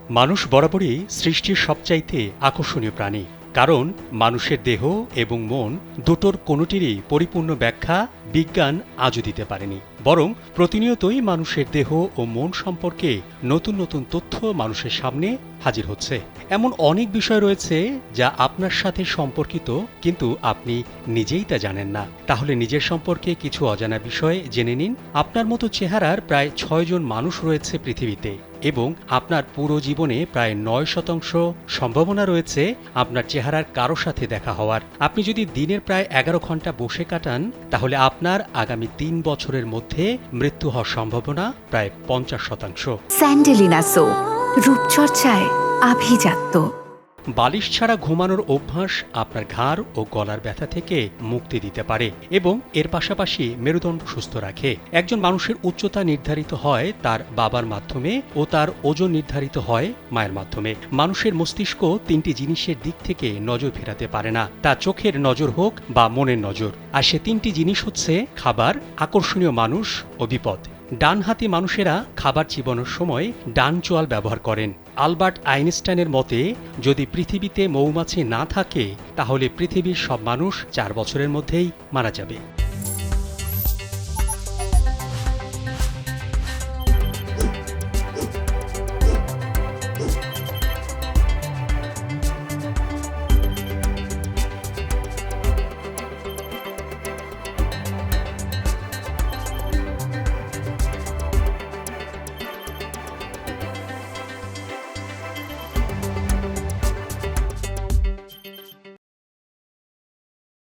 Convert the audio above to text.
মানুষ বরাবরই সৃষ্টির সবচাইতে আকর্ষণীয় প্রাণী। কারণ মানুষের দেহ এবং মন দুটোর কোনোটিরই পরিপূর্ণ ব্যাখ্যা বিজ্ঞান আজও দিতে পারেনি। বরং প্রতিনিয়তই মানুষের দেহ ও মন সম্পর্কে নতুন নতুন তথ্য মানুষের সামনে হাজির হচ্ছে। এমন অনেক বিষয় রয়েছে যা আপনার সাথে সম্পর্কিত, কিন্তু আপনি নিজেই তা জানেন না। তাহলে নিজের সম্পর্কে কিছু অজানা বিষয় জেনে নিন। আপনার মতো চেহারার প্রায় ৬ জন মানুষ রয়েছে পৃথিবীতে, এবং আপনার পুরো জীবনে প্রায় ৯% সম্ভাবনা রয়েছে আপনার চেহারার কারো সাথে দেখা হওয়ার। আপনি যদি দিনের প্রায় ১১ ঘন্টা বসে কাটান, তাহলে আপনার আগামী ৩ বছরের মধ্যে মৃত্যু হওয়ার সম্ভাবনা প্রায় ৫০%। স্যান্ডেলিনা সো, রূপচর্চায় আভিজাত্য। বালিশ ছাড়া ঘুমানোর অভ্যাস আপনার ঘাড় ও গলার ব্যথা থেকে মুক্তি দিতে পারে এবং এর পাশাপাশি মেরুদণ্ড সুস্থ রাখে। একজন মানুষের উচ্চতা নির্ধারিত হয় তার বাবার মাধ্যমে ও তার ওজন নির্ধারিত হয় মায়ের মাধ্যমে। মানুষের মস্তিষ্ক ৩টি জিনিসের দিক থেকে নজর ফেরাতে পারে না, তা চোখের নজর হোক বা মনের নজর। আর সে ৩টি জিনিস হচ্ছে খাবার, আকর্ষণীয় মানুষ ও বিপদ। ডানহাতি মানুষেরা খাবার চিবানোর সময় ডান চোয়াল ব্যবহার করেন। আলবার্ট আইনস্টাইনের মতে, যদি পৃথিবীতে মৌমাছি না থাকে তাহলে পৃথিবীর সব মানুষ ৪ বছরের মধ্যেই মারা যাবে।